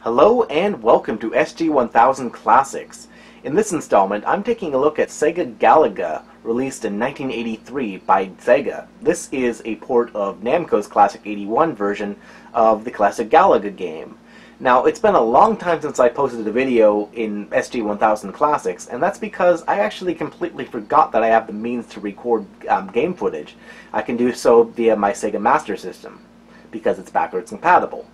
Hello and welcome to SG-1000 Classics. In this installment, I'm taking a look at Sega Galaga, released in 1983 by Sega. This is a port of Namco's Classic 81 version of the classic Galaga game. Now, it's been a long time since I posted a video in SG-1000 Classics, and that's because I actually completely forgot that I have the means to record game footage. I can do so via my Sega Master System, because it's backwards compatible.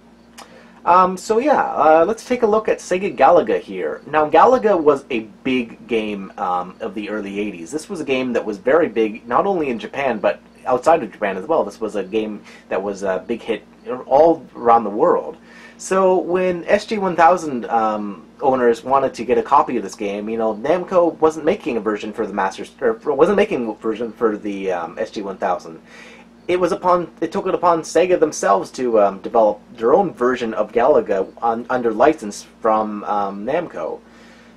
Let's take a look at Sega Galaga here. Now, Galaga was a big game of the early 80s. This was a game that was very big, not only in Japan, but outside of Japan as well. This was a game that was a big hit all around the world. So when SG-1000 owners wanted to get a copy of this game, Namco wasn't making a version for the wasn't making a version for the SG-1000. It took it upon Sega themselves to develop their own version of Galaga under license from Namco.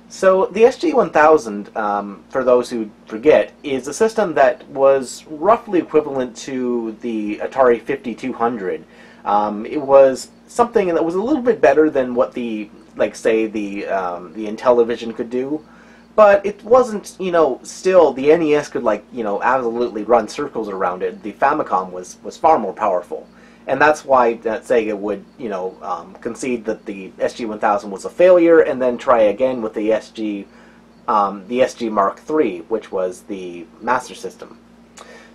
So the SG-1000, for those who forget, is a system that was roughly equivalent to the Atari 5200. It was something that was a little bit better than what the Intellivision could do. But it wasn't, still the NES could absolutely run circles around it. The Famicom was far more powerful. And that's why Sega would, concede that the SG-1000 was a failure and then try again with the SG Mark III, which was the Master System.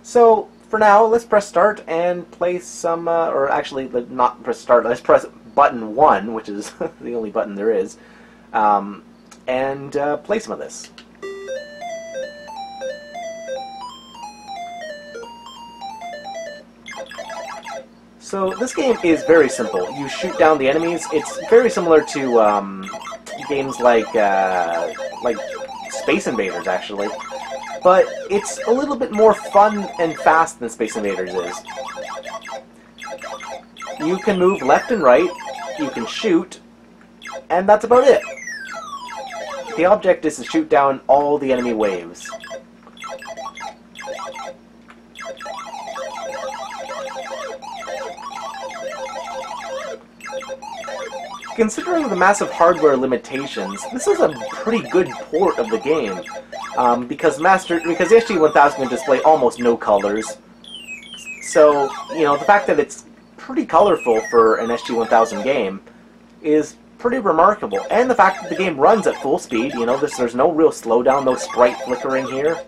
So, for now, let's press start and play some, or actually, not press start, let's press button 1, which is the only button there is, and play some of this. So this game is very simple. You shoot down the enemies. It's very similar to games like Space Invaders, actually. But it's a little bit more fun and fast than Space Invaders is. You can move left and right, you can shoot, and that's about it. The object is to shoot down all the enemy waves. Considering the massive hardware limitations, this is a pretty good port of the game, because the SG-1000 can display almost no colors. So, the fact that it's pretty colorful for an SG-1000 game is pretty remarkable. And the fact that the game runs at full speed, there's no real slowdown, no sprite flickering here.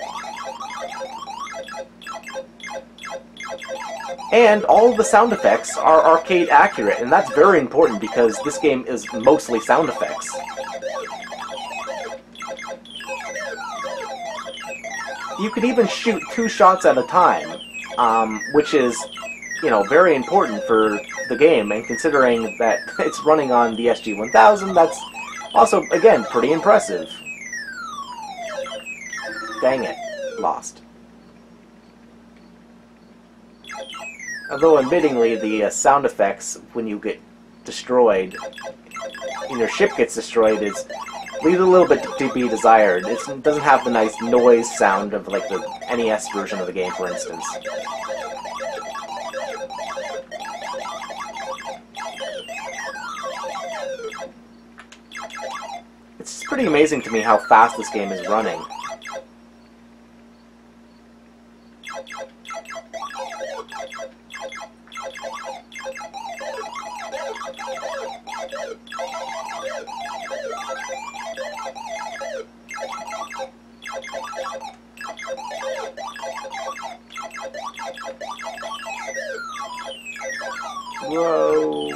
And all of the sound effects are arcade accurate, and that's very important because this game is mostly sound effects. You can even shoot 2 shots at a time, which is, very important for the game, and considering that it's running on the SG-1000, that's also, again, pretty impressive. Dang it. Lost. Although, admittingly, the sound effects when you get destroyed, when your ship gets destroyed, leaves a little bit to be desired. It doesn't have the nice noise sound of, the NES version of the game, for instance. It's pretty amazing to me how fast this game is running. Whoa.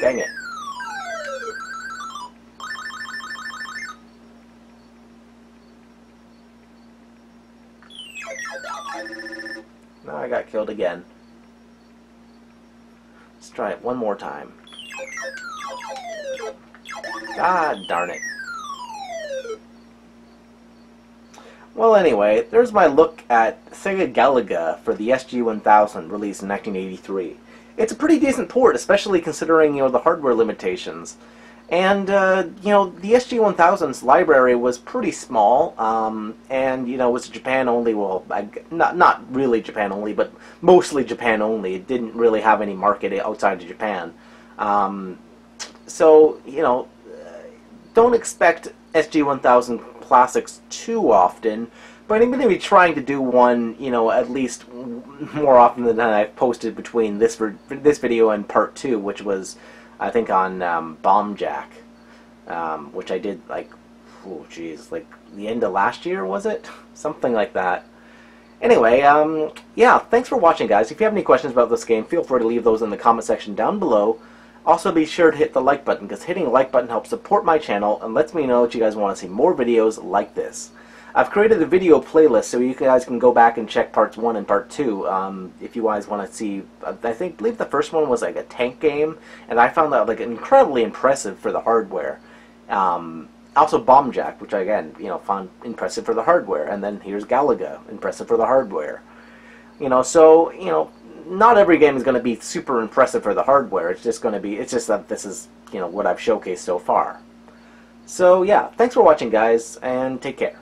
Dang it. Now I got killed again. Let's try it one more time. God darn it. Well, anyway, there's my look at Sega Galaga for the SG-1000, released in 1983. It's a pretty decent port, especially considering, the hardware limitations. And, you know, the SG-1000's library was pretty small, and, you know, it was Japan only, well, not really Japan only, but mostly Japan only. It didn't really have any market outside of Japan. So, you know, don't expect SG-1000 classics too often, but I'm going to be trying to do one, you know, at least more often than I've posted between this video and part 2, which was, I think, on Bomb Jack, which I did, like, oh geez, like the end of last year, was it? Something like that. Anyway, yeah, thanks for watching, guys. If you have any questions about this game, feel free to leave those in the comment section down below. Also, be sure to hit the like button, because hitting a like button helps support my channel and lets me know that you guys want to see more videos like this. I've created a video playlist so you guys can go back and check parts 1 and part 2 if you guys want to see. I believe the first one was like a tank game, and I found that like incredibly impressive for the hardware. Also Bomb Jack, which I, again, you know, found impressive for the hardware, and then here's Galaga, impressive for the hardware. You know, so, you know, not every game is going to be super impressive for the hardware. It's just going to be, it's just that this is, you know, what I've showcased so far. So yeah, thanks for watching, guys, and take care.